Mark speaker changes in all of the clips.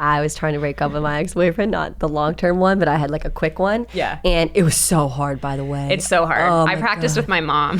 Speaker 1: I was trying to break up with my ex-boyfriend, not the long-term one, but I had like a quick one.
Speaker 2: Yeah.
Speaker 1: And it was so hard, by the way.
Speaker 2: It's so hard.
Speaker 1: Oh,
Speaker 2: I practiced with my mom.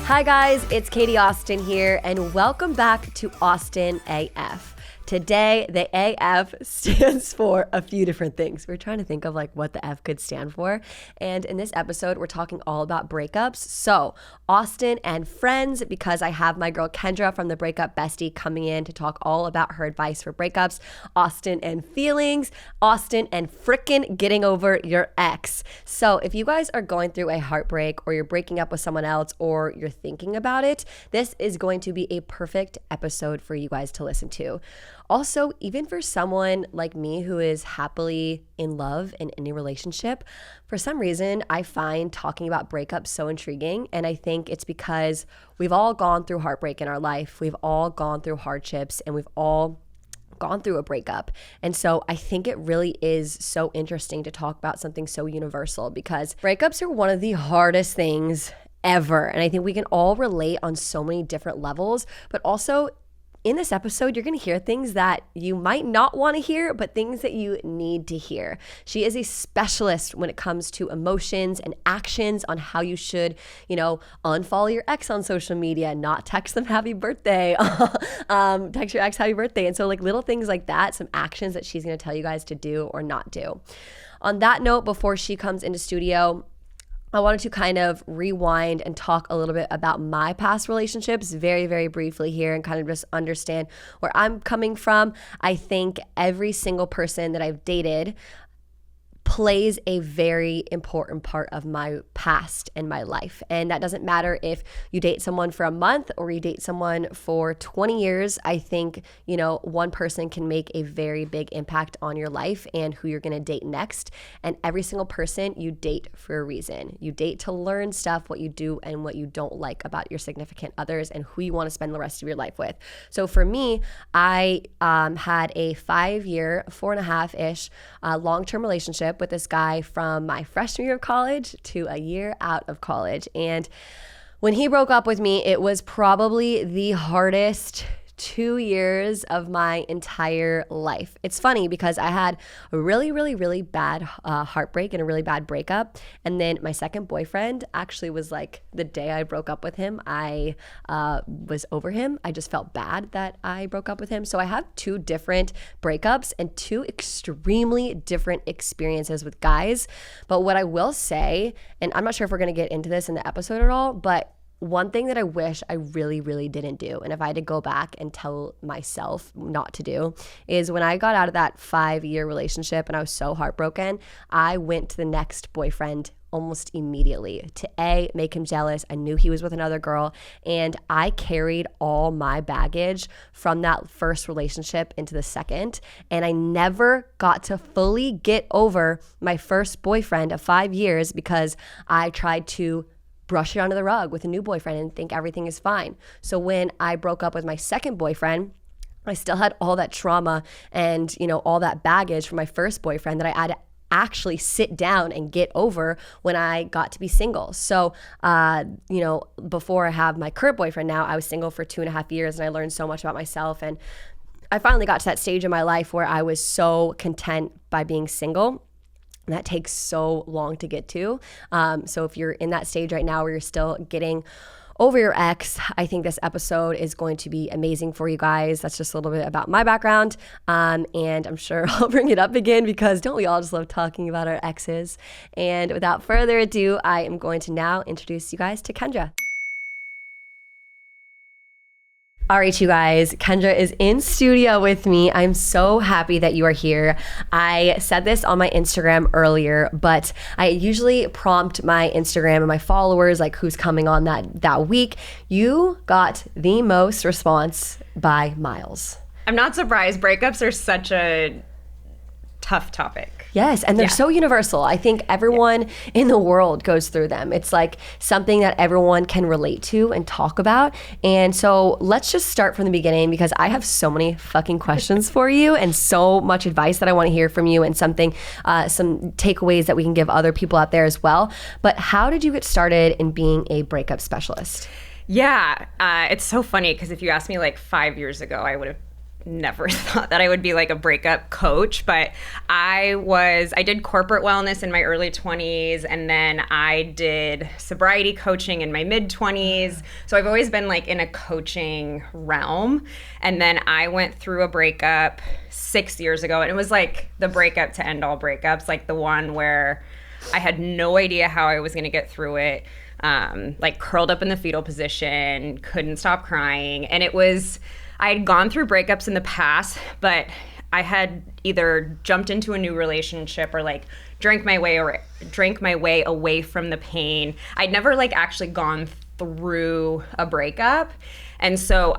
Speaker 1: Hi guys, it's Katie Austin here, and welcome back to Austin AF. Today, the AF stands for a few different things. We're trying to think of like what the F could stand for. And in this episode, we're talking all about breakups. So Austin and friends, because I have my girl Kendra from the Breakup Bestie coming in to talk all about her advice for breakups. Austin and feelings, Austin and frickin' getting over your ex. So if you guys are going through a heartbreak or you're breaking up with someone else or you're thinking about it, this is going to be a perfect episode for you guys to listen to. Also, even for someone like me who is happily in love in any relationship, for some reason, I find talking about breakups so intriguing. And I think it's because we've all gone through heartbreak in our life. We've all gone through hardships, and we've all gone through a breakup. And so I think it really is so interesting to talk about something so universal, because breakups are one of the hardest things ever. And I think we can all relate on so many different levels, but also in this episode, you're going to hear things that you might not want to hear, but things that you need to hear. She is a specialist when it comes to emotions and actions on how you should, unfollow your ex on social media, not text them happy birthday, text your ex happy birthday. And so like little things like that, some actions that she's going to tell you guys to do or not do. On that note, before she comes into studio, I wanted to kind of rewind and talk a little bit about my past relationships very, very briefly here and kind of just understand where I'm coming from. I think every single person that I've dated plays a very important part of my past and my life. And that doesn't matter if you date someone for a month or you date someone for 20 years. I think, one person can make a very big impact on your life and who you're going to date next. And every single person you date for a reason. You date to learn stuff, what you do and what you don't like about your significant others and who you want to spend the rest of your life with. So for me, I had a 5-year, 4.5-ish long-term relationship with this guy from my freshman year of college to a year out of college. And when he broke up with me, it was probably the hardest 2 years of my entire life. It's funny because I had a really, really, really bad heartbreak and a really bad breakup. And then my second boyfriend actually was like the day I broke up with him, I was over him. I just felt bad that I broke up with him. So I have 2 different breakups and 2 extremely different experiences with guys. But what I will say, and I'm not sure if we're going to get into this in the episode at all, but one thing that I wish I really, really didn't do, and if I had to go back and tell myself not to do, is when I got out of that 5-year relationship and I was so heartbroken, I went to the next boyfriend almost immediately to make him jealous. I knew he was with another girl, and I carried all my baggage from that first relationship into the second, and I never got to fully get over my first boyfriend of 5 years because I tried to brush it under the rug with a new boyfriend and think everything is fine. So when I broke up with my second boyfriend, I still had all that trauma and, all that baggage from my first boyfriend that I had to actually sit down and get over when I got to be single. So, before I have my current boyfriend now, I was single for 2.5 years and I learned so much about myself. And I finally got to that stage in my life where I was so content by being single. And that takes so long to get to. So if you're in that stage right now where you're still getting over your ex, I think this episode is going to be amazing for you guys. That's just a little bit about my background. And I'm sure I'll bring it up again because don't we all just love talking about our exes? And without further ado, I am going to now introduce you guys to Kendra. All right, you guys, Kendra is in studio with me. I'm so happy that you are here. I said this on my Instagram earlier, but I usually prompt my Instagram and my followers, like who's coming on that week. You got the most response by miles.
Speaker 2: I'm not surprised. Breakups are such a tough topic.
Speaker 1: Yes, and they're so universal. I think everyone in the world goes through them. It's like something that everyone can relate to and talk about. And so let's just start from the beginning because I have so many fucking questions for you and so much advice that I want to hear from you and some takeaways that we can give other people out there as well. But how did you get started in being a breakup specialist?
Speaker 2: Yeah, it's so funny because if you asked me like 5 years ago, I would have never thought that I would be like a breakup coach, but I did corporate wellness in my early 20s, and then I did sobriety coaching in my mid 20s. So I've always been like in a coaching realm. And then I went through a breakup 6 years ago, and it was like the breakup to end all breakups, like the one where I had no idea how I was going to get through it. Like curled up in the fetal position, couldn't stop crying. And I had gone through breakups in the past, but I had either jumped into a new relationship or like drank my way away from the pain. I'd never like actually gone through a breakup. And so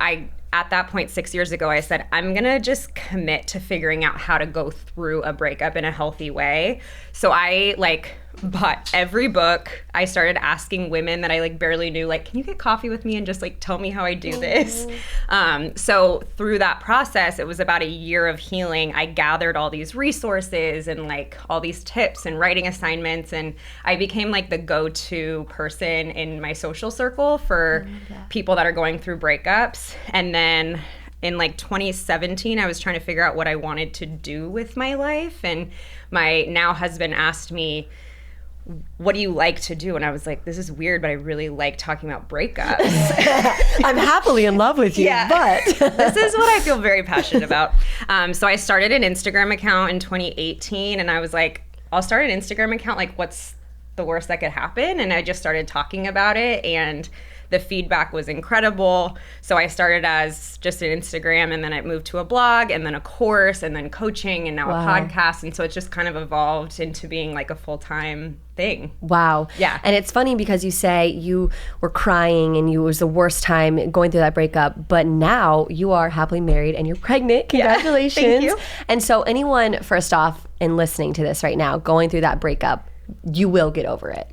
Speaker 2: at that point 6 years ago, I said, I'm gonna just commit to figuring out how to go through a breakup in a healthy way. So I like bought every book. I started asking women that I like barely knew, like, can you get coffee with me and just like tell me how I do this? So through that process, it was about a year of healing. I gathered all these resources and like all these tips and writing assignments, and I became like the go-to person in my social circle for people that are going through breakups. And then in like 2017, I was trying to figure out what I wanted to do with my life. And my now husband asked me, what do you like to do? And I was like, this is weird, but I really like talking about breakups.
Speaker 1: I'm happily in love with you, but
Speaker 2: this is what I feel very passionate about. So I started an Instagram account in 2018, and I was like, I'll start an Instagram account. Like, what's the worst that could happen? And I just started talking about it, and the feedback was incredible. So I started as just an Instagram, and then it moved to a blog, and then a course, and then coaching, and now a podcast. And so it just kind of evolved into being like a full-time thing.
Speaker 1: Wow.
Speaker 2: Yeah.
Speaker 1: And it's funny because you say you were crying and it was the worst time going through that breakup, but now you are happily married and you're pregnant. Congratulations.
Speaker 2: Yeah, thank you.
Speaker 1: And so anyone, first off, in listening to this right now, going through that breakup, you will get over it.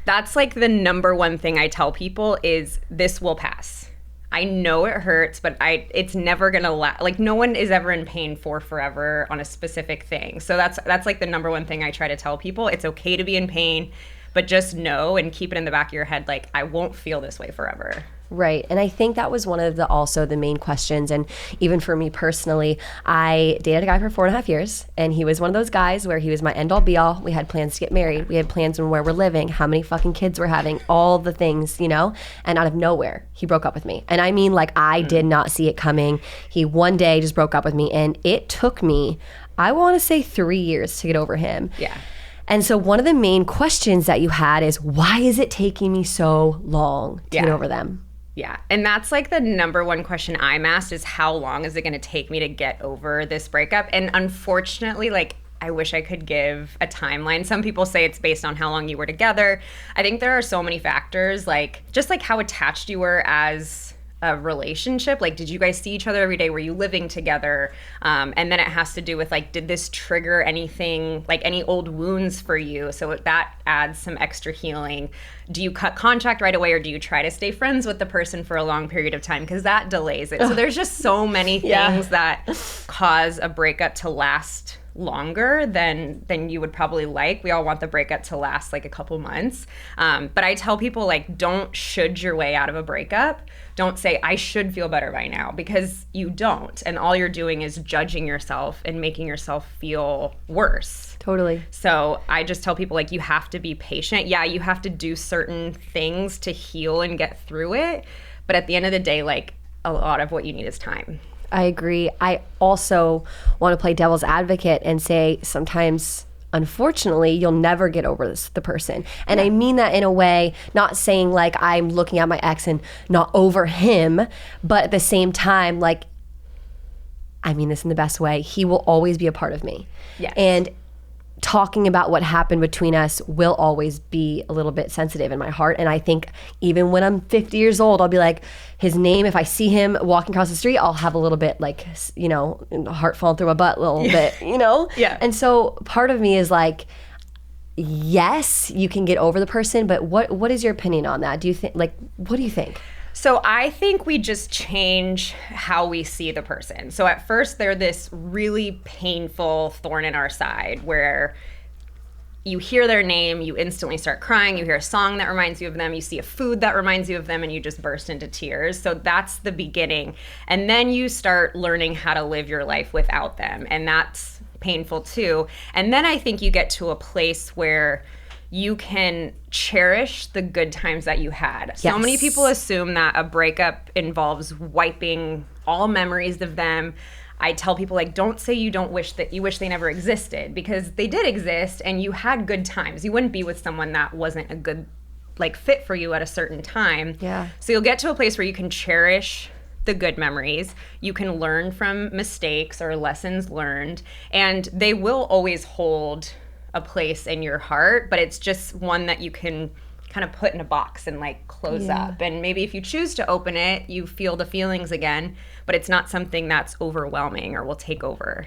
Speaker 2: That's like the number one thing I tell people is this will pass. I know it hurts, but it's never gonna last. Like, no one is ever in pain for forever on a specific thing. So that's like the number one thing I try to tell people. It's okay to be in pain, but just know and keep it in the back of your head, like, I won't feel this way forever.
Speaker 1: Right. And I think that was one of the main questions. And even for me personally, I dated a guy for 4.5 years, and he was one of those guys where he was my end all be all. We had plans to get married. We had plans on where we're living, how many fucking kids we're having, all the things, you know, and out of nowhere, he broke up with me. And I mean, like, I did not see it coming. He one day just broke up with me, and it took me, I want to say 3 years to get over him.
Speaker 2: Yeah.
Speaker 1: And so one of the main questions that you had is, why is it taking me so long to get over them?
Speaker 2: Yeah. And that's like the number one question I'm asked is, how long is it going to take me to get over this breakup? And unfortunately, like, I wish I could give a timeline. Some people say it's based on how long you were together. I think there are so many factors, like just like how attached you were as a relationship. Like, did you guys see each other every day? Were you living together? And then it has to do with, like, did this trigger anything, like any old wounds for you? So that adds some extra healing. Do you cut contact right away, or do you try to stay friends with the person for a long period of time? Because that delays it. So there's just so many things that cause a breakup to last longer than you would probably like. We all want the breakup to last like a couple months. But I tell people, like, don't should your way out of a breakup. Don't say, I should feel better by now, because you don't. And all you're doing is judging yourself and making yourself feel worse.
Speaker 1: Totally.
Speaker 2: So I just tell people, like, you have to be patient. Yeah, you have to do certain things to heal and get through it. But at the end of the day, like, a lot of what you need is time.
Speaker 1: I agree. I also want to play devil's advocate and say sometimes, unfortunately, you'll never get over the person. And I mean that in a way, not saying like I'm looking at my ex and not over him, but at the same time, like, I mean this in the best way, he will always be a part of me.
Speaker 2: Yes.
Speaker 1: And talking about what happened between us will always be a little bit sensitive in my heart. And I think even when I'm 50 years old, I'll be like, his name, if I see him walking across the street, I'll have a little bit like, you know, heart falling through my butt a little bit, you know?
Speaker 2: Yeah.
Speaker 1: And so part of me is like, yes, you can get over the person, but what is your opinion on that? Do you think, like, what do you think?
Speaker 2: So I think we just change how we see the person. So at first they're this really painful thorn in our side where you hear their name, you instantly start crying, you hear a song that reminds you of them, you see a food that reminds you of them, and you just burst into tears. So that's the beginning. And then you start learning how to live your life without them. And that's painful too. And then I think you get to a place where you can cherish the good times that you had. Yes. So many people assume that a breakup involves wiping all memories of them. I tell people, like, don't say you wish they never existed, because they did exist and you had good times. You wouldn't be with someone that wasn't a good, like, fit for you at a certain time.
Speaker 1: Yeah.
Speaker 2: So you'll get to a place where you can cherish the good memories. You can learn from mistakes or lessons learned, and they will always hold a place in your heart, but it's just one that you can kind of put in a box and like close up. And maybe if you choose to open it, you feel the feelings again, but it's not something that's overwhelming or will take over.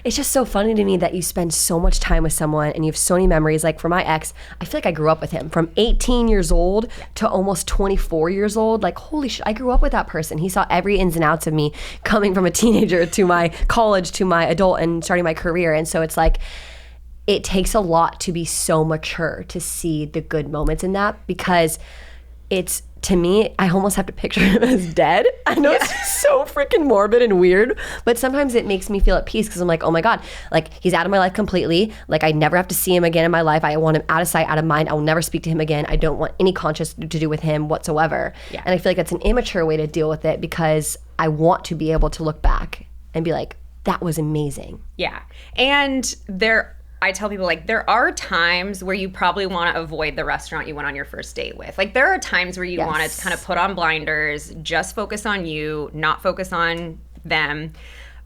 Speaker 1: It's just so funny to me that you spend so much time with someone and you have so many memories. Like for my ex, I feel like I grew up with him from 18 years old to almost 24 years old. Like, holy shit, I grew up with that person. He saw every ins and outs of me coming from a teenager to my college to my adult and starting my career. And so it's like, it takes a lot to be so mature to see the good moments in that, because it's, to me, I almost have to picture him as dead. I know it's so freaking morbid and weird, but sometimes it makes me feel at peace, because I'm like, oh my God, like he's out of my life completely. Like I never have to see him again in my life. I want him out of sight, out of mind. I will never speak to him again. I don't want any conscious to do with him whatsoever. Yeah. And I feel like that's an immature way to deal with it, because I want to be able to look back and be like, that was amazing.
Speaker 2: Yeah. And I tell people, like, there are times where you probably want to avoid the restaurant you went on your first date with. Like, there are times where you want to kind of put on blinders, just focus on you, not focus on them.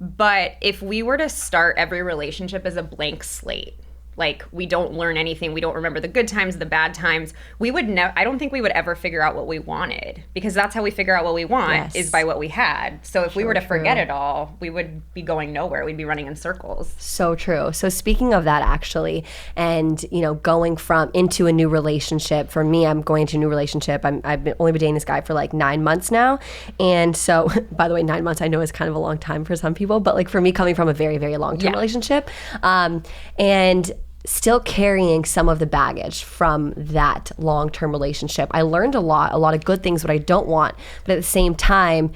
Speaker 2: But if we were to start every relationship as a blank slate, like we don't learn anything, we don't remember the good times, the bad times, we would I don't think we would ever figure out what we wanted, because that's how we figure out what we want is by what we had. So if we were to forget it all, we would be going nowhere. We'd be running in circles.
Speaker 1: So true. So speaking of that, actually, and going into a new relationship, for me, I'm going into a new relationship. I've only been dating this guy for like 9 months now. And so, by the way, 9 months I know is kind of a long time for some people, but like for me, coming from a very, very long-term relationship, and still carrying some of the baggage from that long-term relationship. I learned a lot of good things, what I don't want, but at the same time,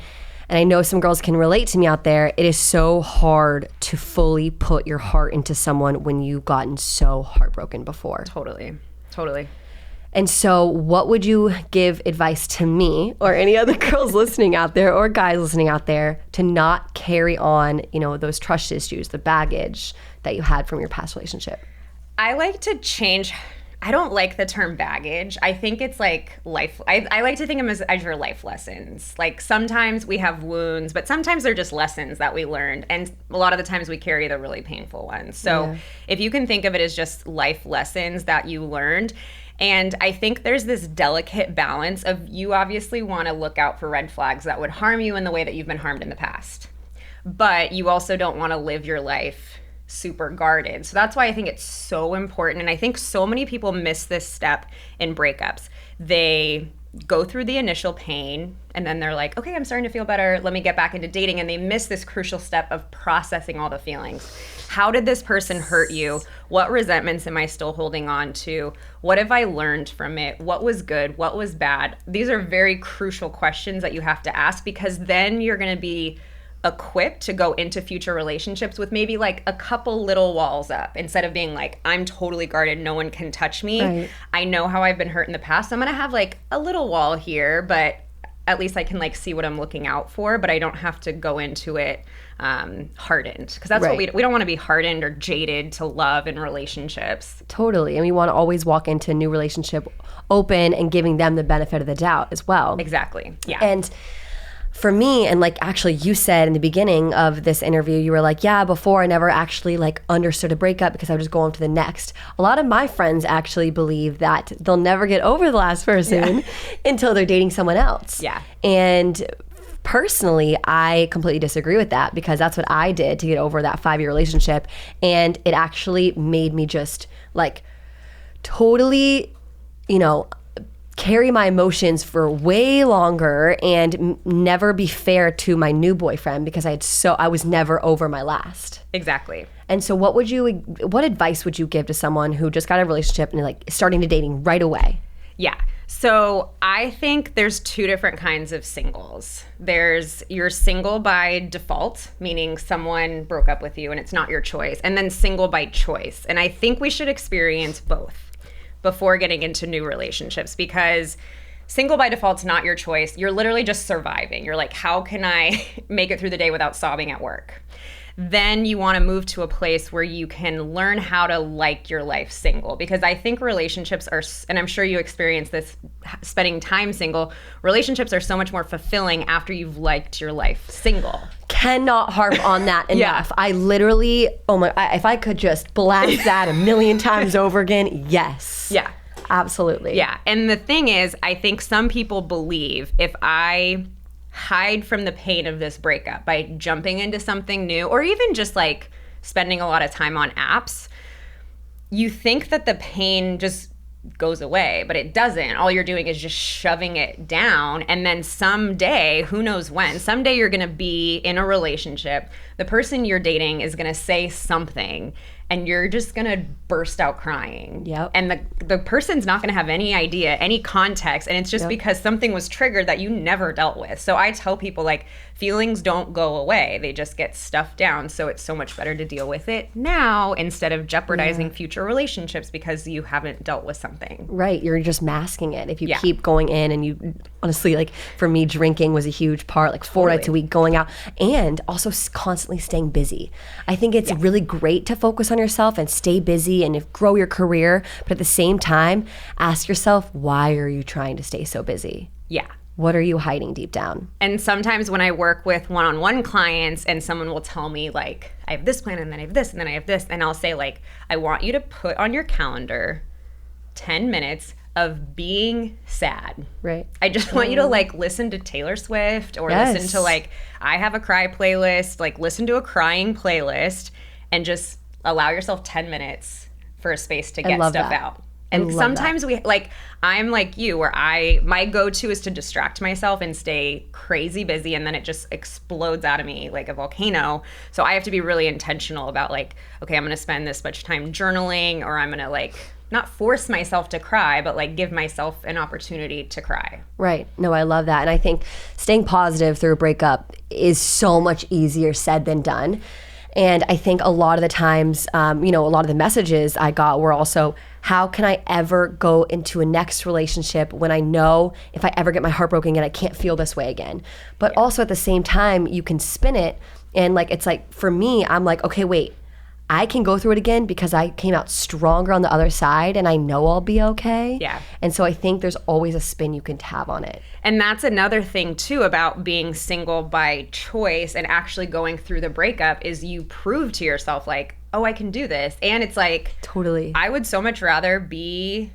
Speaker 1: and I know some girls can relate to me out there, it is so hard to fully put your heart into someone when you've gotten so heartbroken before.
Speaker 2: Totally.
Speaker 1: And so what would you give advice to me or any other girls listening out there or guys listening out there to not carry on, those trust issues, the baggage that you had from your past relationship?
Speaker 2: I like to change. I don't like the term baggage. I think it's like life. I like to think of them as your life lessons. Like sometimes we have wounds, but sometimes they're just lessons that we learned. And a lot of the times we carry the really painful ones. So if you can think of it as just life lessons that you learned. And I think there's this delicate balance of, you obviously want to look out for red flags that would harm you in the way that you've been harmed in the past. But you also don't want to live your life super guarded. So that's why I think it's so important. And I think so many people miss this step in breakups. They go through the initial pain and then they're like, okay, I'm starting to feel better. Let me get back into dating. And they miss this crucial step of processing all the feelings. How did this person hurt you? What resentments am I still holding on to? What have I learned from it? What was good? What was bad? These are very crucial questions that you have to ask, because then you're going to be equipped to go into future relationships with maybe like a couple little walls up, instead of being like, I'm totally guarded, no one can touch me. Right. I know how I've been hurt in the past. I'm going to have like a little wall here, but at least I can like see what I'm looking out for, but I don't have to go into it hardened, because that's what we don't want to be hardened or jaded to love and relationships.
Speaker 1: Totally. And we want to always walk into a new relationship open and giving them the benefit of the doubt as well.
Speaker 2: Exactly. Yeah.
Speaker 1: And for me, and like actually you said in the beginning of this interview, you were like, yeah, before I never actually like understood a breakup because I would just go on to the next. A lot of my friends actually believe that they'll never get over the last person until they're dating someone else.
Speaker 2: Yeah.
Speaker 1: And personally, I completely disagree with that, because that's what I did to get over that 5-year relationship. And it actually made me just like totally, carry my emotions for way longer and never be fair to my new boyfriend, because I was never over my last.
Speaker 2: Exactly.
Speaker 1: And so what advice would you give to someone who just got a relationship and like starting to dating right away?
Speaker 2: Yeah. So I think there's two different kinds of singles. There's you're single by default, meaning someone broke up with you and it's not your choice, and then single by choice. And I think we should experience both before getting into new relationships, because single by default's not your choice. You're literally just surviving. You're like, how can I make it through the day without sobbing at work? Then you want to move to a place where you can learn how to like your life single. Because I think relationships are, and I'm sure you experience this spending time single, relationships are so much more fulfilling after you've liked your life single.
Speaker 1: Cannot harp on that enough. I literally, if I could just blast that a million times over again, yes.
Speaker 2: Yeah.
Speaker 1: Absolutely.
Speaker 2: Yeah. And the thing is, I think some people believe if I hide from the pain of this breakup by jumping into something new, or even just like spending a lot of time on apps, you think that the pain just goes away, but it doesn't. All you're doing is just shoving it down. And then someday, who knows when, someday you're going to be in a relationship. The person you're dating is going to say something and you're just going to burst out crying.
Speaker 1: Yep.
Speaker 2: And the person's not going to have any idea, any context. And it's just because something was triggered that you never dealt with. So I tell people, like, feelings don't go away. They just get stuffed down. So it's so much better to deal with it now instead of jeopardizing future relationships because you haven't dealt with something.
Speaker 1: Right. You're just masking it. If you keep going in and you, honestly, like for me, drinking was a huge part, like 4 nights a week going out, and also constantly staying busy. I think it's really great to focus on yourself and stay busy and grow your career. But at the same time, ask yourself, why are you trying to stay so busy?
Speaker 2: Yeah.
Speaker 1: What are you hiding deep down?
Speaker 2: And sometimes when I work with one-on-one clients and someone will tell me, like, I have this plan and then I have this and then I have this, and I'll say, like, I want you to put on your calendar 10 minutes of being sad.
Speaker 1: Right.
Speaker 2: I just want you to, like, listen to Taylor Swift or listen to, like, I have a cry playlist, like, listen to a crying playlist and just allow yourself 10 minutes for a space to get stuff out. And sometimes I'm like you, where my go-to is to distract myself and stay crazy busy, and then it just explodes out of me like a volcano. So I have to be really intentional about, like, okay, I'm going to spend this much time journaling, or I'm going to, like, not force myself to cry, but, like, give myself an opportunity to cry.
Speaker 1: Right. No, I love that. And I think staying positive through a breakup is so much easier said than done. And I think a lot of the times, a lot of the messages I got were also, how can I ever go into a next relationship when I know if I ever get my heart broken again, I can't feel this way again? But also at the same time, you can spin it. And, like, it's like, for me, I'm like, okay, wait, I can go through it again because I came out stronger on the other side and I know I'll be okay.
Speaker 2: Yeah.
Speaker 1: And so I think there's always a spin you can have on it.
Speaker 2: And that's another thing too about being single by choice and actually going through the breakup is you prove to yourself, like, oh, I can do this. And it's like,
Speaker 1: totally.
Speaker 2: I would so much rather be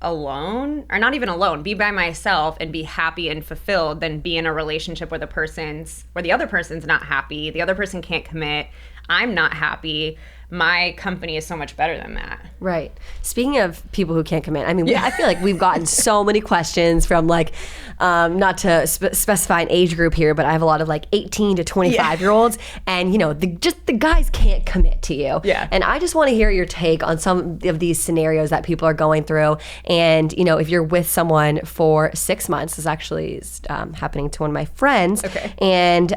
Speaker 2: alone, or not even alone, be by myself and be happy and fulfilled than be in a relationship where the other person's not happy, the other person can't commit, I'm not happy. My company is so much better than that.
Speaker 1: Right. Speaking of people who can't commit, I mean, I feel like we've gotten so many questions from, like, not to specify an age group here, but I have a lot of, like, 18 to 25-year-olds, and, the guys can't commit to you.
Speaker 2: Yeah.
Speaker 1: And I just want to hear your take on some of these scenarios that people are going through. And, if you're with someone for 6 months, this actually is happening to one of my friends.
Speaker 2: Okay.
Speaker 1: And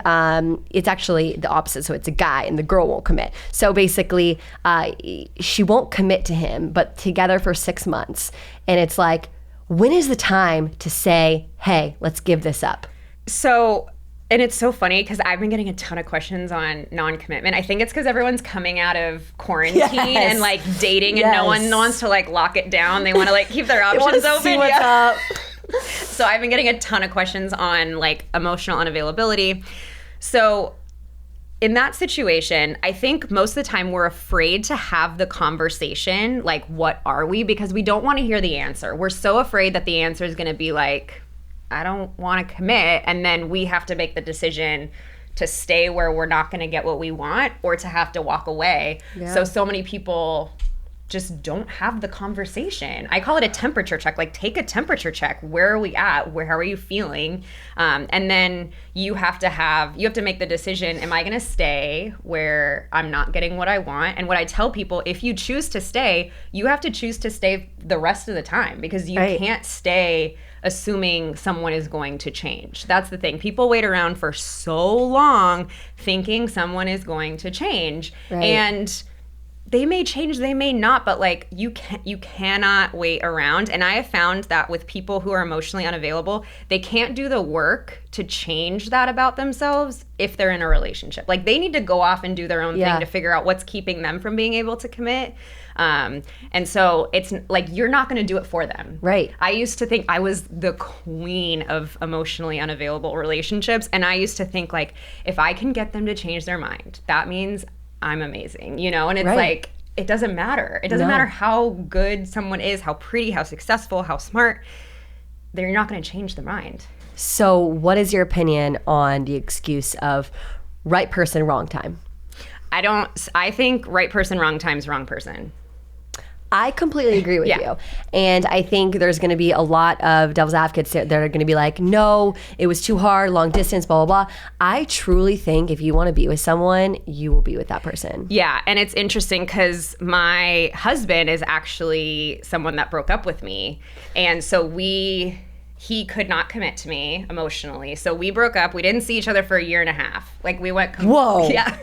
Speaker 1: it's actually the opposite. So it's a guy and the girl won't commit. So basically, she won't commit to him, but together for 6 months. And it's like, when is the time to say, hey, let's give this up?
Speaker 2: So, and it's so funny because I've been getting a ton of questions on non-commitment. I think it's because everyone's coming out of quarantine and, like, dating, and no one wants to, like, lock it down. They want to, like, keep their options open.
Speaker 1: See what's up.
Speaker 2: So I've been getting a ton of questions on, like, emotional unavailability. So in that situation, I think most of the time we're afraid to have the conversation, like, what are we? Because we don't want to hear the answer. We're so afraid that the answer is going to be like, I don't want to commit. And then we have to make the decision to stay where we're not going to get what we want, or to have to walk away. Yeah. So many people just don't have the conversation. I call it a temperature check. Like, take a temperature check. Where are we at? How are you feeling? And then you have to make the decision, am I going to stay where I'm not getting what I want? And what I tell people, if you choose to stay, you have to choose to stay the rest of the time, because you can't stay assuming someone is going to change. That's the thing. People wait around for so long thinking someone is going to change. And they may change, they may not, but like you cannot wait around. And I have found that with people who are emotionally unavailable, they can't do the work to change that about themselves if they're in a relationship. Like, they need to go off and do their own thing to figure out what's keeping them from being able to commit. And so it's like, you're not going to do it for them.
Speaker 1: Right.
Speaker 2: I used to think I was the queen of emotionally unavailable relationships. And I used to think, like, if I can get them to change their mind, that means I'm amazing, you know? And it's like, it doesn't matter. It doesn't matter how good someone is, how pretty, how successful, how smart. They're not going to change their mind.
Speaker 1: So what is your opinion on the excuse of right person, wrong time?
Speaker 2: I think right person, wrong time is wrong person.
Speaker 1: I completely agree with you. And I think there's going to be a lot of devil's advocates that are going to be like, no, it was too hard, long distance, blah, blah, blah. I truly think if you want to be with someone, you will be with that person.
Speaker 2: Yeah. And it's interesting because my husband is actually someone that broke up with me. And so he could not commit to me emotionally. So we broke up. We didn't see each other for a year and a half. Like, we went...
Speaker 1: Whoa.
Speaker 2: Yeah.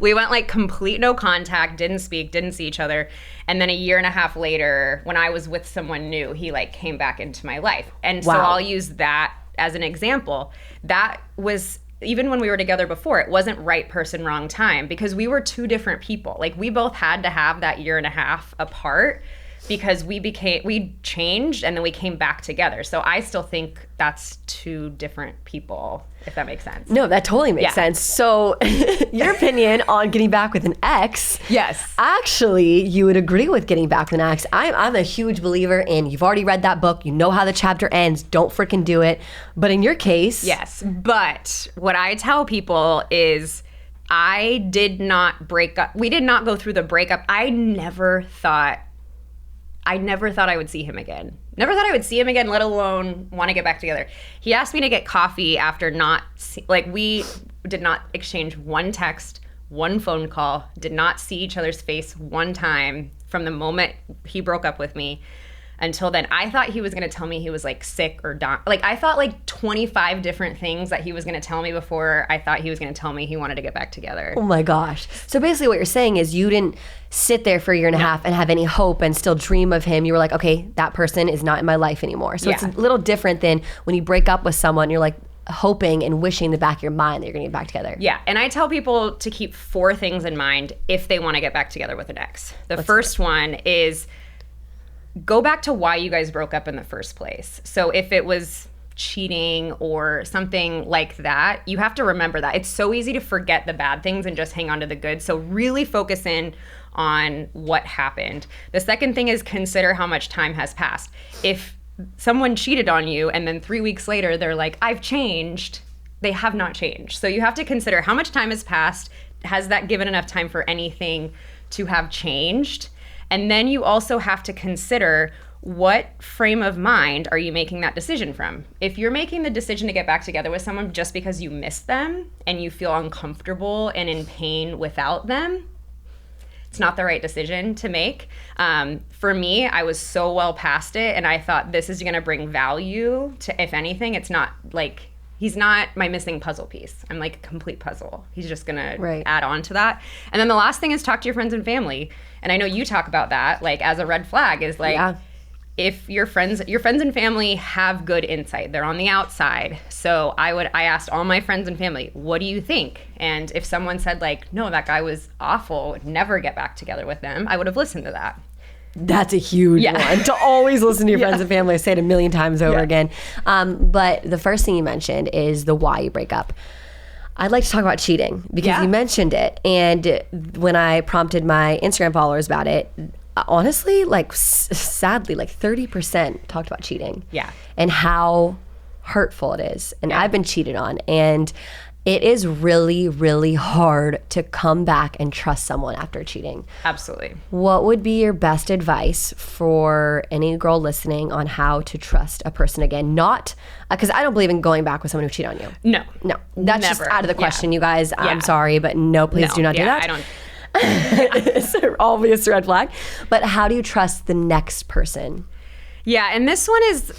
Speaker 2: We went like complete no contact, didn't speak, didn't see each other. And then a year and a half later, when I was with someone new, he like came back into my life. And so I'll use that as an example. That was, even when we were together before, it wasn't right person, wrong time, because we were two different people. Like, we both had to have that year and a half apart, because we changed and then we came back together. So I still think that's two different people, if that makes sense.
Speaker 1: No, that totally makes sense. So your opinion on getting back with an ex.
Speaker 2: Yes.
Speaker 1: Actually, you would agree with getting back with an ex. I'm a huge believer in, you've already read that book, you know how the chapter ends, don't freaking do it. But in your case.
Speaker 2: Yes. But what I tell people is, I did not break up. We did not go through the breakup. I never thought I would see him again. Never thought I would see him again, let alone want to get back together. He asked me to get coffee after we did not exchange one text, one phone call, did not see each other's face one time from the moment he broke up with me until then. I thought he was going to tell me he was like sick or dying. Like, I thought like 25 different things that he was going to tell me before I thought he was going to tell me he wanted to get back together.
Speaker 1: Oh my gosh. So basically what you're saying is you didn't sit there for a year and a half and have any hope and still dream of him. You were like, okay, that person is not in my life anymore. So it's a little different than when you break up with someone, you're like hoping and wishing in the back of your mind that you're going to get back together.
Speaker 2: Yeah. And I tell people to keep 4 things in mind if they want to get back together with an ex. The first one is, go back to why you guys broke up in the first place. So if it was cheating or something like that, you have to remember that. It's so easy to forget the bad things and just hang on to the good. So really focus in on what happened. The second thing is, consider how much time has passed. If someone cheated on you and then 3 weeks later they're like, I've changed, they have not changed. So you have to consider how much time has passed. Has that given enough time for anything to have changed? And then you also have to consider, what frame of mind are you making that decision from? If you're making the decision to get back together with someone just because you miss them and you feel uncomfortable and in pain without them, it's not the right decision to make. For me, I was so well past it, and I thought, this is going to bring value to, if anything, it's not like, he's not my missing puzzle piece. I'm like a complete puzzle. He's just going to add on to that. And then the last thing is, talk to your friends and family. And I know you talk about that, like, as a red flag is like, if your friends and family have good insight, they're on the outside. So I asked all my friends and family, what do you think? And if someone said like, no, that guy was awful, would never get back together with them, I would have listened to that.
Speaker 1: That's a huge one, to always listen to your friends and family. I say it a million times over again. But the first thing you mentioned is the why you break up. I'd like to talk about cheating, because you mentioned it. And when I prompted my Instagram followers about it, honestly, like sadly, like 30% talked about cheating.
Speaker 2: Yeah.
Speaker 1: And how hurtful it is. And I've been cheated on. And It is really, really hard to come back and trust someone after cheating.
Speaker 2: Absolutely.
Speaker 1: What would be your best advice for any girl listening on how to trust a person again? Not, because I don't believe in going back with someone who cheated on you.
Speaker 2: No.
Speaker 1: That's
Speaker 2: Never.
Speaker 1: just out of the question, you guys.
Speaker 2: Yeah.
Speaker 1: I'm sorry, but no, please do not do that.
Speaker 2: I don't.
Speaker 1: It's an obvious red flag. But how do you trust the next person?
Speaker 2: Yeah, and this one is,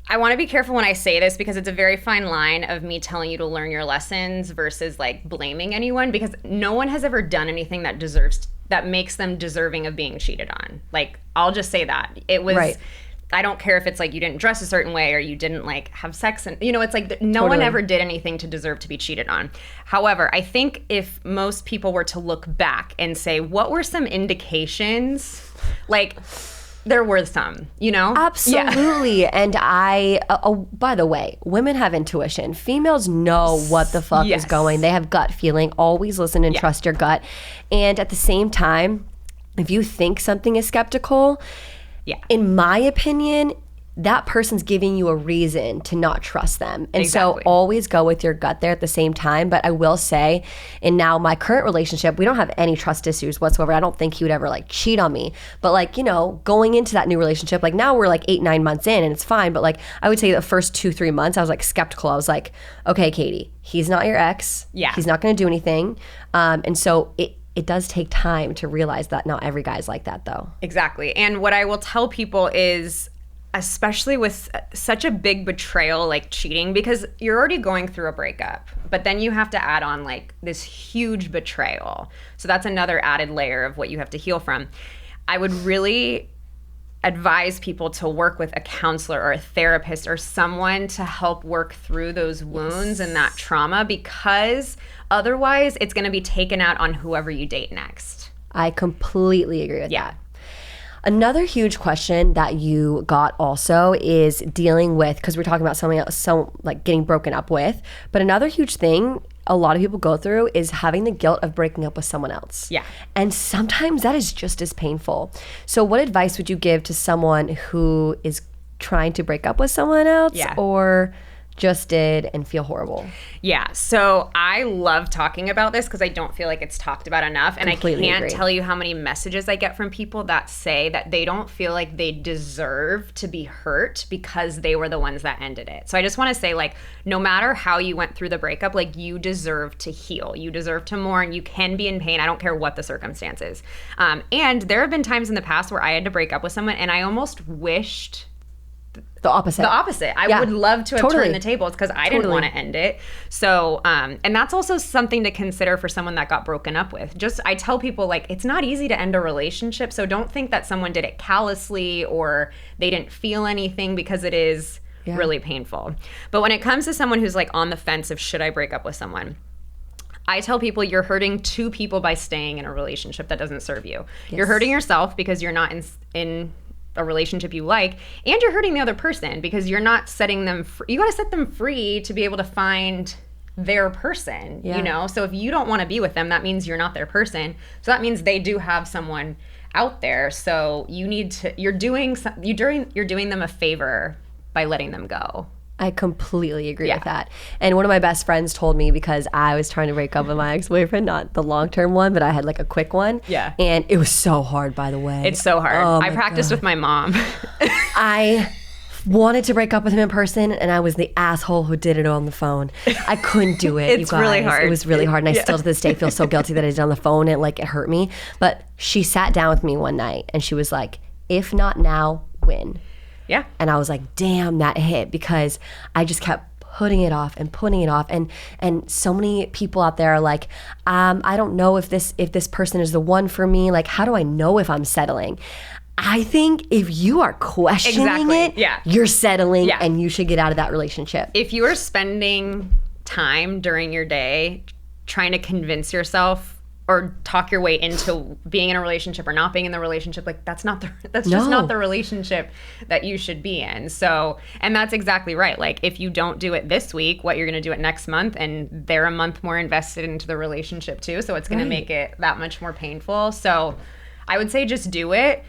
Speaker 2: I want to be careful when I say this because it's a very fine line of me telling you to learn your lessons versus like blaming anyone, because no one has ever done anything that makes them deserving of being cheated on. Like, I'll just say that. It was,
Speaker 1: right.
Speaker 2: I don't care if it's like you didn't dress a certain way or you didn't like have sex, and it's like no one ever did anything to deserve to be cheated on. However, I think if most people were to look back and say, what were some indications, like, there were some,
Speaker 1: Absolutely. Yeah. And by the way, women have intuition. Females know what the fuck is going. They have gut feeling. Always listen and trust your gut. And at the same time, if you think something is skeptical, in my opinion, that person's giving you a reason to not trust them. And so always go with your gut there at the same time. But I will say, in now my current relationship, we don't have any trust issues whatsoever. I don't think he would ever like cheat on me. But like, going into that new relationship, like now we're like 8-9 months in and it's fine. But like, I would say the first 2-3 months, I was like skeptical. I was like, okay, Katie, he's not your ex.
Speaker 2: Yeah.
Speaker 1: He's not going to do anything. And so it does take time to realize that not every guy's like that though.
Speaker 2: Exactly. And what I will tell people is, especially with such a big betrayal like cheating, because you're already going through a breakup, but then you have to add on like this huge betrayal. So that's another added layer of what you have to heal from. I would really advise people to work with a counselor or a therapist or someone to help work through those wounds and that trauma, because otherwise it's going to be taken out on whoever you date next.
Speaker 1: I completely agree with that. Another huge question that you got also is dealing with, because we're talking about something else, so like getting broken up with, but another huge thing a lot of people go through is having the guilt of breaking up with someone else.
Speaker 2: Yeah.
Speaker 1: And sometimes that is just as painful. So what advice would you give to someone who is trying to break up with someone else or just did and feel horrible?
Speaker 2: Yeah, so I love talking about this because I don't feel like it's talked about enough. And
Speaker 1: Completely
Speaker 2: I can't
Speaker 1: agree.
Speaker 2: tell you how many messages I get from people that say that they don't feel like they deserve to be hurt because they were the ones that ended it. So I just want to say, like, no matter how you went through the breakup, like, you deserve to heal. You deserve to mourn. You can be in pain. I don't care what the circumstances. And there have been times in the past where I had to break up with someone and I almost wished
Speaker 1: the opposite.
Speaker 2: I would love to have turned the tables because I didn't want to end it. So, and that's also something to consider for someone that got broken up with. I tell people, like, it's not easy to end a relationship. So don't think that someone did it callously or they didn't feel anything, because it is really painful. But when it comes to someone who's like on the fence of should I break up with someone, I tell people you're hurting two people by staying in a relationship that doesn't serve you. Yes. You're hurting yourself because you're not in a relationship you like, and you're hurting the other person because you're not setting them free. You got to set them free to be able to find their person, So if you don't want to be with them, that means you're not their person. So that means they do have someone out there. So you need to, you're doing them a favor by letting them go.
Speaker 1: I completely agree with that. And one of my best friends told me, because I was trying to break up with my ex-boyfriend, not the long-term one, but I had like a quick one.
Speaker 2: Yeah.
Speaker 1: And it was so hard, by the way.
Speaker 2: It's so hard. I practiced with my mom.
Speaker 1: I wanted to break up with him in person, and I was the asshole who did it on the phone. I couldn't do it.
Speaker 2: It's really hard.
Speaker 1: It was really hard. And I still to this day feel so guilty that I did it on the phone. And it hurt me. But she sat down with me one night and she was like, if not now, when?
Speaker 2: Yeah.
Speaker 1: And I was like, damn, that hit, because I just kept putting it off. And so many people out there are like, I don't know if this person is the one for me. Like, how do I know if I'm settling? I think if you are questioning it, you're settling and you should get out of that relationship.
Speaker 2: If you are spending time during your day trying to convince yourself or talk your way into being in a relationship or not being in the relationship, like, that's just not the relationship that you should be in. So, and that's exactly right. Like, if you don't do it this week, what you're going to do it next month, and they're a month more invested into the relationship too. So it's going to make it that much more painful. So I would say just do it.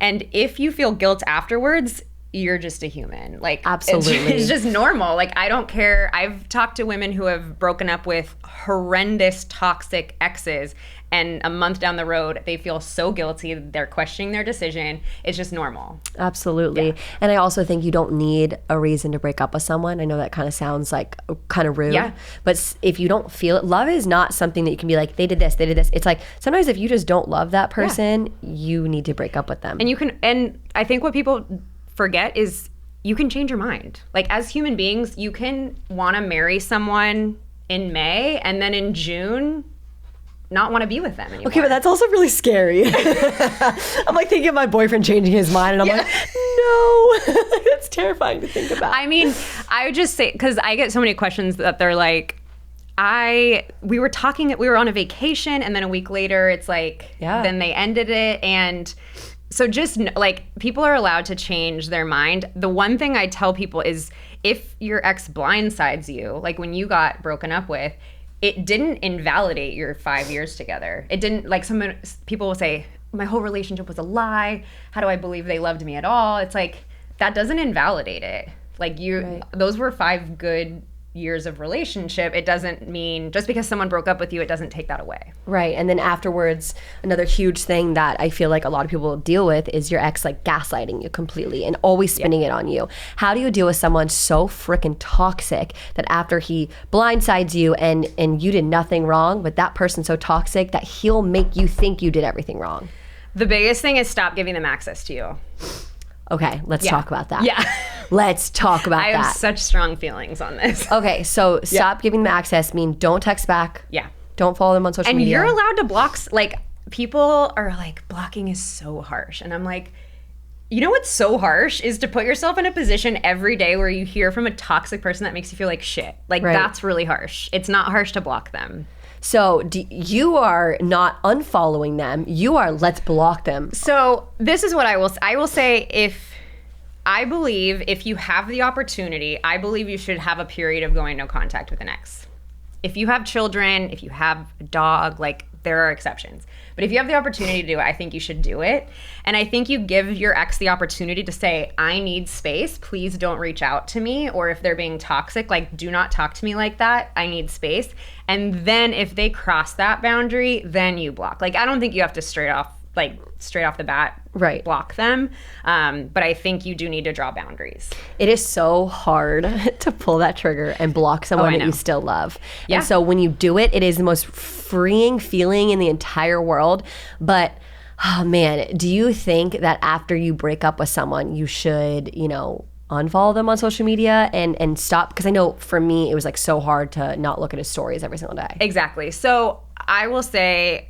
Speaker 2: And if you feel guilt afterwards, you're just a human. Like,
Speaker 1: absolutely,
Speaker 2: it's just normal. Like, I don't care. I've talked to women who have broken up with horrendous, toxic exes, and a month down the road, they feel so guilty. They're questioning their decision. It's just normal.
Speaker 1: Absolutely. Yeah. And I also think you don't need a reason to break up with someone. I know that kind of sounds like kind of rude.
Speaker 2: Yeah.
Speaker 1: But if you don't feel it, love is not something that you can be like, they did this, they did this. It's like, sometimes if you just don't love that person, you need to break up with them.
Speaker 2: And I think what people forget is you can change your mind. Like, as human beings, you can want to marry someone in May and then in June not want to be with them anymore.
Speaker 1: Okay, but that's also really scary. I'm like thinking of my boyfriend changing his mind, and I'm like, no. That's terrifying to think about.
Speaker 2: I mean, I would just say, because I get so many questions that they're like, we were on a vacation, and then a week later, it's like, then they ended it, and so just like, people are allowed to change their mind. The one thing I tell people is, if your ex blindsides you, like when you got broken up with, it didn't invalidate your 5 years together. It didn't, like, people will say, my whole relationship was a lie. How do I believe they loved me at all? It's like, that doesn't invalidate it. Like, those were 5 good years of relationship. It doesn't mean, just because someone broke up with you, it doesn't take that away.
Speaker 1: Right. And then afterwards, another huge thing that I feel like a lot of people deal with is your ex like gaslighting you completely and always spinning it on you. How do you deal with someone so freaking toxic that after he blindsides you and you did nothing wrong, but that person's so toxic that he'll make you think you did everything wrong?
Speaker 2: The biggest thing is stop giving them access to you.
Speaker 1: Okay, let's talk about that.
Speaker 2: Yeah.
Speaker 1: Let's talk about that.
Speaker 2: I have such strong feelings on this.
Speaker 1: Okay, so stop giving them access mean don't text back.
Speaker 2: Yeah.
Speaker 1: Don't follow them on social media.
Speaker 2: And you're allowed to block, like, people are like, blocking is so harsh. And I'm like, you know what's so harsh is to put yourself in a position every day where you hear from a toxic person that makes you feel like shit. Like, that's really harsh. It's not harsh to block them.
Speaker 1: So you are not unfollowing them. You are, let's block them.
Speaker 2: So this is what I will say. I believe if you have the opportunity, I believe you should have a period of going no contact with an ex. If you have children, if you have a dog, like, there are exceptions. But if you have the opportunity to do it, I think you should do it. And I think you give your ex the opportunity to say, I need space. Please don't reach out to me. Or if they're being toxic, like, do not talk to me like that. I need space. And then if they cross that boundary, then you block. Like, I don't think you have to straight off the bat block them. But I think you do need to draw boundaries.
Speaker 1: It is so hard to pull that trigger and block someone that you still love. Yeah. And so when you do it, it is the most freeing feeling in the entire world. But, oh man, do you think that after you break up with someone, you should, unfollow them on social media and stop? Because I know for me, it was like so hard to not look at his stories every single day.
Speaker 2: Exactly. So I will say,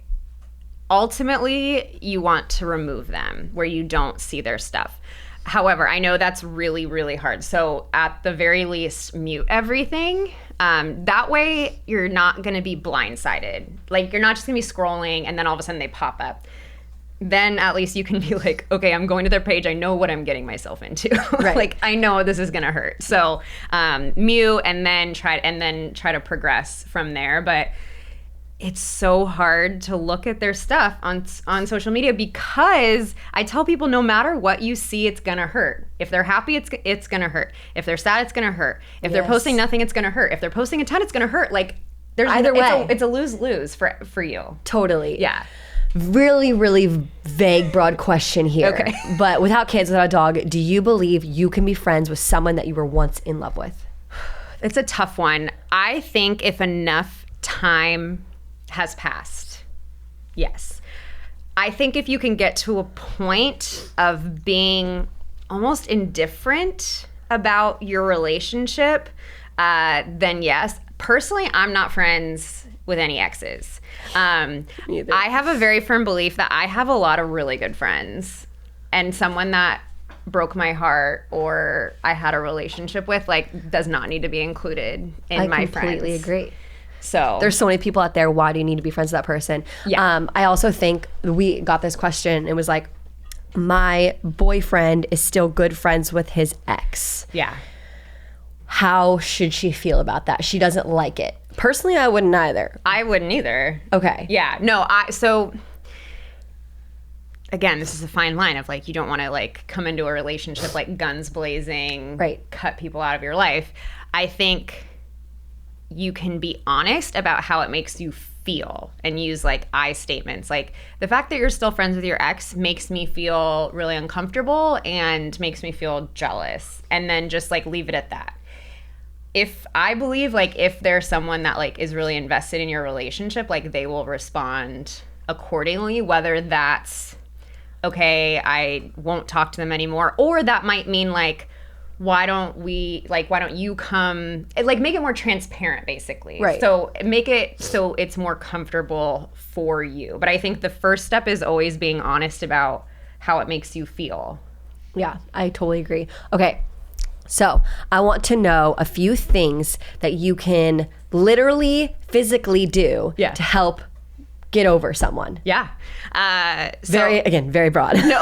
Speaker 2: ultimately, you want to remove them where you don't see their stuff. However, I know that's really, really hard. So at the very least, mute everything. That way, you're not going to be blindsided. Like, you're not just going to be scrolling and then all of a sudden they pop up. Then at least you can be like, okay, I'm going to their page. I know what I'm getting myself into. Right. Like, I know this is going to hurt. So mute and then try to progress from there. But it's so hard to look at their stuff on social media because I tell people no matter what you see, it's gonna hurt. If they're happy, it's gonna hurt. If they're sad, it's gonna hurt. If they're posting nothing, it's gonna hurt. If they're posting a ton, it's gonna hurt. Like, there's
Speaker 1: either way.
Speaker 2: It's a lose-lose for you.
Speaker 1: Totally.
Speaker 2: Yeah.
Speaker 1: Really, really vague, broad question here.
Speaker 2: Okay.
Speaker 1: But without kids, without a dog, do you believe you can be friends with someone that you were once in love with?
Speaker 2: It's a tough one. I think if enough time has passed, yes. I think if you can get to a point of being almost indifferent about your relationship, then yes. Personally, I'm not friends with any exes. I have a very firm belief that I have a lot of really good friends, and someone that broke my heart or I had a relationship with, like, does not need to be included in my friends.
Speaker 1: I completely agree.
Speaker 2: So
Speaker 1: there's so many people out there. Why do you need to be friends with that person?
Speaker 2: Yeah.
Speaker 1: I also think we got this question. It was like, my boyfriend is still good friends with his ex.
Speaker 2: Yeah.
Speaker 1: How should she feel about that? She doesn't like it. Personally, I wouldn't either.
Speaker 2: I wouldn't either.
Speaker 1: Okay.
Speaker 2: Yeah. No, so again, this is a fine line of like, you don't want to like come into a relationship like guns blazing,
Speaker 1: right,
Speaker 2: cut people out of your life. I think you can be honest about how it makes you feel and use like I statements. Like, the fact that you're still friends with your ex makes me feel really uncomfortable and makes me feel jealous. And then just like leave it at that. If I believe like if there's someone that like is really invested in your relationship, like they will respond accordingly, whether that's okay, I won't talk to them anymore, or that might mean like, why don't you come, like make it more transparent basically.
Speaker 1: Right.
Speaker 2: So make it so it's more comfortable for you. But I think the first step is always being honest about how it makes you feel.
Speaker 1: Yeah, I totally agree. Okay. So I want to know a few things that you can literally physically do to help get over someone.
Speaker 2: Yeah.
Speaker 1: Very broad.
Speaker 2: No.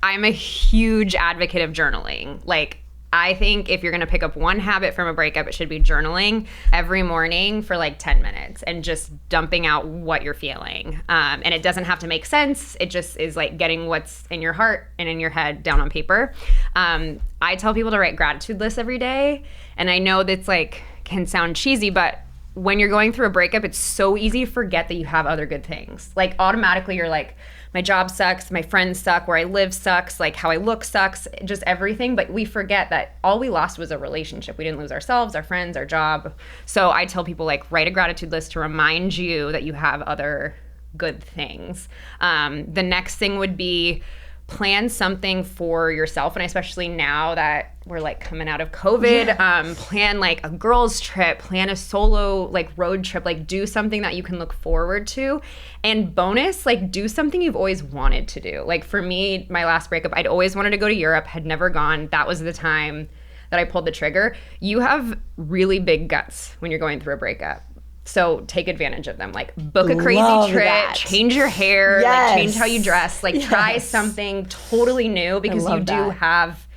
Speaker 2: I'm a huge advocate of journaling. Like, I think if you're going to pick up one habit from a breakup, it should be journaling every morning for like 10 minutes and just dumping out what you're feeling. And it doesn't have to make sense. It just is like getting what's in your heart and in your head down on paper. I tell people to write gratitude lists every day. And I know that's like can sound cheesy, but when you're going through a breakup, it's so easy to forget that you have other good things. Like automatically you're like, my job sucks, my friends suck, where I live sucks, like how I look sucks, just everything. But we forget that all we lost was a relationship. We didn't lose ourselves, our friends, our job. So I tell people like write a gratitude list to remind you that you have other good things. The next thing would be plan something for yourself, and especially now that we're like coming out of COVID, plan like a girls trip, plan a solo like road trip, like do something that you can look forward to. And bonus, like do something you've always wanted to do. Like for me, my last breakup, I'd always wanted to go to Europe, had never gone. That was the time that I pulled the trigger. You have really big guts when you're going through a breakup. So take advantage of them. Like book a crazy trip, change your hair, like change how you dress, like try something totally new because you do have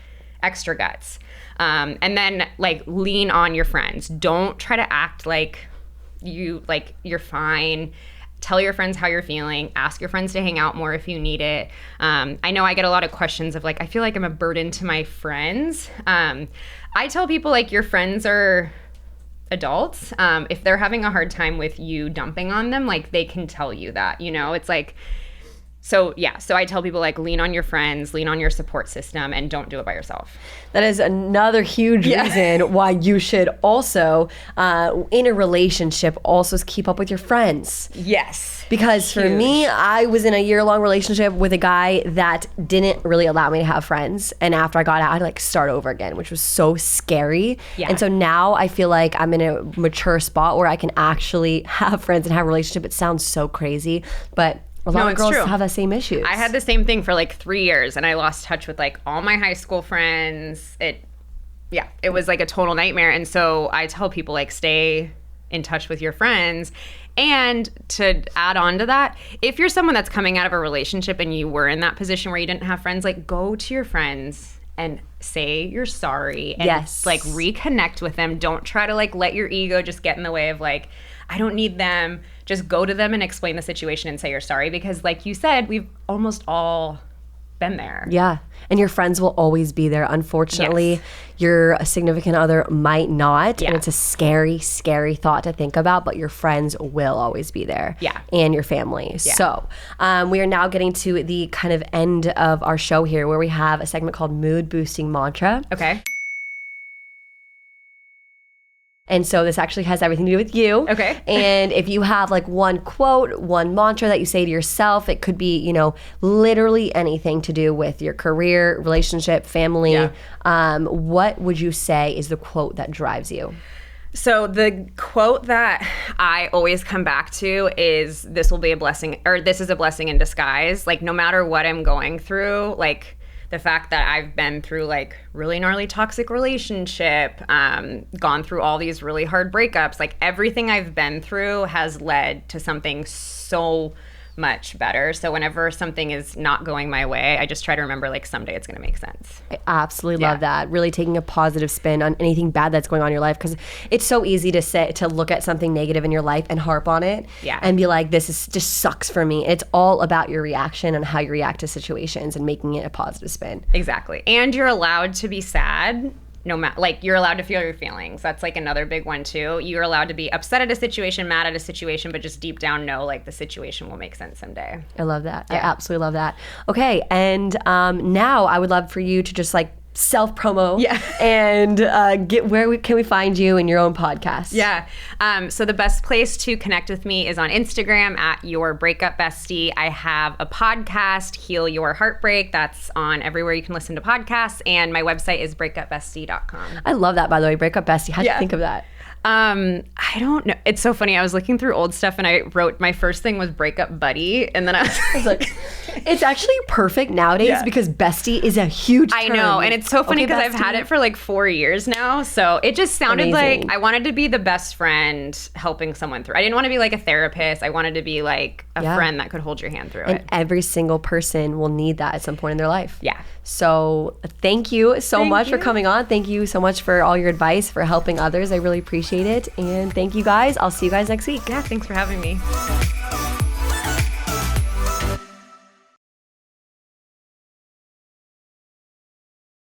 Speaker 2: extra guts. And then like lean on your friends. Don't try to act like you're fine. Tell your friends how you're feeling. Ask your friends to hang out more if you need it. I know I get a lot of questions of like, I feel like I'm a burden to my friends. I tell people like your friends are adults. If they're having a hard time with you dumping on them, like they can tell you that, you know, it's like, so I tell people like lean on your friends, lean on your support system, and don't do it by yourself.
Speaker 1: That is another huge reason why you should also, in a relationship, also keep up with your friends.
Speaker 2: Yes.
Speaker 1: Because for me, I was in a year-long relationship with a guy that didn't really allow me to have friends. And after I got out, I had to like start over again, which was so scary. Yeah. And so now I feel like I'm in a mature spot where I can actually have friends and have a relationship. It sounds so crazy, but a lot of girls have the same issues.
Speaker 2: I had the same thing for like 3 years, and I lost touch with like all my high school friends. It was like a total nightmare. And so I tell people like stay in touch with your friends. And to add on to that, if you're someone that's coming out of a relationship and you were in that position where you didn't have friends, like go to your friends and say you're sorry and like reconnect with them. Don't try to like let your ego just get in the way of like, I don't need them. Just go to them and explain the situation and say you're sorry, because like you said, we've almost all been there.
Speaker 1: Yeah. And your friends will always be there. Unfortunately, your significant other might not. And it's a scary, scary thought to think about, but your friends will always be there.
Speaker 2: Yeah.
Speaker 1: And your family. Yeah. So we are now getting to the kind of end of our show here where we have a segment called Mood Boosting Mantra.
Speaker 2: Okay.
Speaker 1: And so this actually has everything to do with you.
Speaker 2: Okay.
Speaker 1: And if you have like one quote, one mantra that you say to yourself, it could be, you know, literally anything to do with your career, relationship, family. Yeah. What would you say is the quote that drives you?
Speaker 2: So the quote that I always come back to is this will be a blessing, or this is a blessing in disguise. Like no matter what I'm going through, like the fact that I've been through like really gnarly toxic relationship, gone through all these really hard breakups, like everything I've been through has led to something so much better. So whenever something is not going my way, I just try to remember like someday it's going to make sense.
Speaker 1: I absolutely love that. Really taking a positive spin on anything bad that's going on in your life, because it's so easy to look at something negative in your life and harp on it and be like, this is just sucks for me. It's all about your reaction and how you react to situations and making it a positive spin.
Speaker 2: Exactly. And you're allowed to be sad. No matter, like, you're allowed to feel your feelings. That's like another big one too. You're allowed to be upset at a situation, mad at a situation, but just deep down know like the situation will make sense someday.
Speaker 1: I love that. I absolutely love that. Okay, and now I would love for you to just like self-promo and can we find you in your own podcast?
Speaker 2: So the best place to connect with me is on Instagram at Your Breakup Bestie. I have a podcast, Heal Your Heartbreak, that's on everywhere you can listen to podcasts, and my website is breakupbestie.com.
Speaker 1: I love that, by the way, Breakup Bestie. How'd you think of that?
Speaker 2: I don't know. It's so funny. I was looking through old stuff and I wrote, my first thing was breakup buddy. And then I was like,
Speaker 1: it's actually perfect nowadays because bestie is a huge term.
Speaker 2: I know. And it's so funny because I've had it for like 4 years now. So it just sounded like I wanted to be the best friend helping someone through. I didn't want to be like a therapist. I wanted to be like a friend that could hold your hand through it.
Speaker 1: And every single person will need that at some point in their life.
Speaker 2: Yeah.
Speaker 1: So thank you so much for coming on. Thank you so much for all your advice, for helping others. I really appreciate it. And thank you guys. I'll see you guys next week.
Speaker 2: Yeah, thanks for having me.